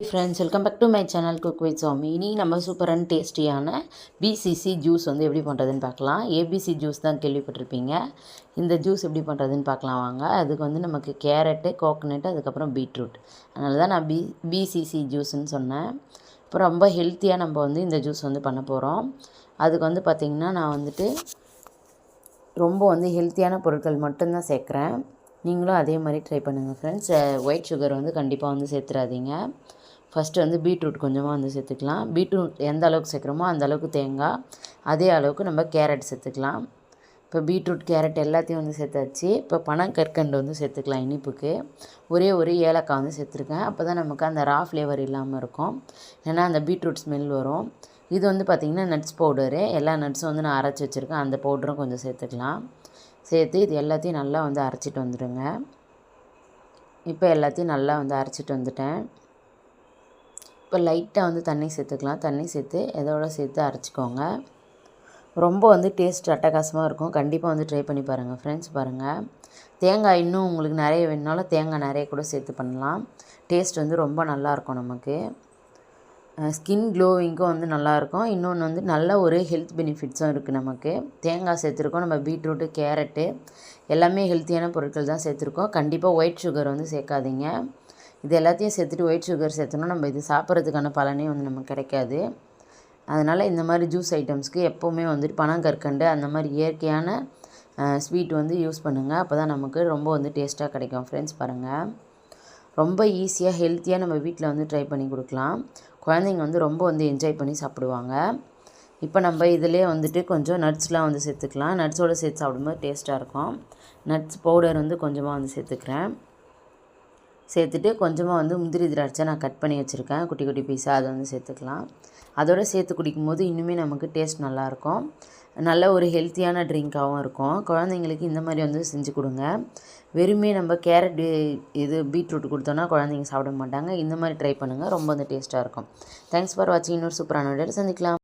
Friends, welcome back to my channel cook with Sami. இன்றைக்கி நம்ம super and டேஸ்டியான பிசிசி ஜூஸ் வந்து எப்படி பண்ணுறதுன்னு பார்க்கலாம். ஏபிசி ஜூஸ் தான் கேள்விப்பட்டிருப்பீங்க. இந்த ஜூஸ் எப்படி பண்ணுறதுன்னு பார்க்கலாம் வாங்க. அதுக்கு வந்து நமக்கு கேரட்டு, கோகோனட், அதுக்கப்புறம் பீட்ரூட். அதனால தான் நான் பிசிசி ஜூஸ்ன்னு சொன்னேன். இப்போ ரொம்ப ஹெல்த்தியாக நம்ம வந்து இந்த ஜூஸ் வந்து பண்ண போகிறோம். அதுக்கு வந்து பார்த்திங்கன்னா நான் வந்துட்டு ரொம்ப வந்து ஹெல்த்தியான பொருட்கள் மட்டும்தான் சேர்க்குறேன். நீங்களும் அதே மாதிரி ட்ரை பண்ணுங்கள் ஃப்ரெண்ட்ஸ். ஒயிட் சுகர் வந்து கண்டிப்பாக வந்து சேர்த்துறாதீங்க. ஃபஸ்ட்டு வந்து பீட்ரூட் கொஞ்சமாக வந்து சேர்த்துக்கலாம். பீட்ரூட் எந்த அளவுக்கு சேர்க்குறோமோ அந்த அளவுக்கு தேங்காய், அதே அளவுக்கு நம்ம கேரட் சேர்த்துக்கலாம். இப்போ பீட்ரூட், கேரட் எல்லாத்தையும் வந்து சேர்த்தாச்சு. இப்போ பனங்கற்கண்டு வந்து சேர்த்துக்கலாம் இனிப்புக்கு. ஒரே ஒரு ஏலக்காய் வந்து சேர்த்துருக்கேன். அப்போ தான் நமக்கு அந்த ரா ஃப்ளேவர் இல்லாமல் இருக்கும். ஏன்னா அந்த பீட்ரூட் ஸ்மெல் வரும். இது வந்து பார்த்திங்கன்னா நட்ஸ் பவுடரு. எல்லா நட்ஸும் வந்து நான் அரைச்சி வச்சுருக்கேன். அந்த பவுடரும் கொஞ்சம் சேர்த்துக்கலாம். சேர்த்து இது எல்லாத்தையும் நல்லா வந்து அரைச்சிட்டு வந்துடுங்க. இப்போ எல்லாத்தையும் நல்லா வந்து அரைச்சிட்டு வந்துட்டேன். இப்போ லைட்டாக வந்து தண்ணி சேர்த்துக்கலாம். தண்ணி சேர்த்து இதோட சேர்த்து அரைச்சிக்கோங்க. ரொம்ப வந்து டேஸ்ட் அட்டகாசமாக இருக்கும். கண்டிப்பாக வந்து ட்ரை பண்ணி பாருங்கள் ஃப்ரெண்ட்ஸ். பாருங்கள், தேங்காய் இன்னும் உங்களுக்கு நிறைய வேணுனாலும் தேங்காய் நிறைய கூட சேர்த்து பண்ணலாம். டேஸ்ட் வந்து ரொம்ப நல்லாயிருக்கும். நமக்கு ஸ்கின் க்ளோவிங்க்கும் வந்து நல்லாயிருக்கும். இன்னொன்று வந்து நல்ல ஒரு ஹெல்த் பெனிஃபிட்ஸும் இருக்குது. நமக்கு தேங்காய் சேர்த்துருக்கோம், நம்ம பீட்ரூட்டு, கேரட்டு எல்லாமே ஹெல்த்தியான பொருட்கள் தான் சேர்த்துருக்கோம். கண்டிப்பாக ஒயிட் சுகர் வந்து சேர்க்காதீங்க. இது எல்லாத்தையும் சேர்த்துட்டு ஒயிட் சுகர் சேர்த்தோன்னா நம்ம இது சாப்பிட்றதுக்கான பலனே வந்து நமக்கு கிடைக்காது. அதனால் இந்த மாதிரி ஜூஸ் ஐட்டம்ஸ்க்கு எப்போவுமே வந்துட்டு பனங்கற்கண்டு அந்த மாதிரி இயற்கையான ஸ்வீட் வந்து யூஸ் பண்ணுங்கள். அப்போ தான் நமக்கு ரொம்ப வந்து டேஸ்ட்டாக கிடைக்கும் ஃப்ரெண்ட்ஸ். பாருங்கள், ரொம்ப ஈஸியாக ஹெல்த்தியாக நம்ம வீட்டில் வந்து ட்ரை பண்ணி கொடுக்கலாம். குழந்தைங்க வந்து ரொம்ப வந்து என்ஜாய் பண்ணி சாப்பிடுவாங்க. இப்போ நம்ம இதிலே வந்துட்டு கொஞ்சம் நட்ஸ்லாம் வந்து சேர்த்துக்கலாம். நட்ஸோடு சேர்த்து சாப்பிடும்போது டேஸ்ட்டாக இருக்கும். நட்ஸ் பவுடர் வந்து கொஞ்சமாக வந்து சேர்த்துக்கிறேன். சேர்த்துட்டு கொஞ்சமாக வந்து முந்திரி திராட்சை நான் கட் பண்ணி வச்சுருக்கேன், குட்டி குட்டி பீஸாக. அதை வந்து சேர்த்துக்கலாம். அதோடு சேர்த்து குடிக்கும்போது இன்னுமே நமக்கு டேஸ்ட் நல்லாயிருக்கும். நல்ல ஒரு ஹெல்த்தியான ட்ரிங்காகவும் இருக்கும். குழந்தைங்களுக்கு இந்த மாதிரி வந்து செஞ்சு கொடுங்க. வெறுமே நம்ம கேரட் பீட்ரூட் கொடுத்தோன்னா குழந்தைங்க சாப்பிட மாட்டாங்க. இந்த மாதிரி ட்ரை பண்ணுங்கள், ரொம்ப வந்து டேஸ்ட்டாக இருக்கும். தேங்க்ஸ் ஃபார் வாட்சிங். இன்னொரு சூப்பரான வீடியோவில் சந்திக்கலாம்.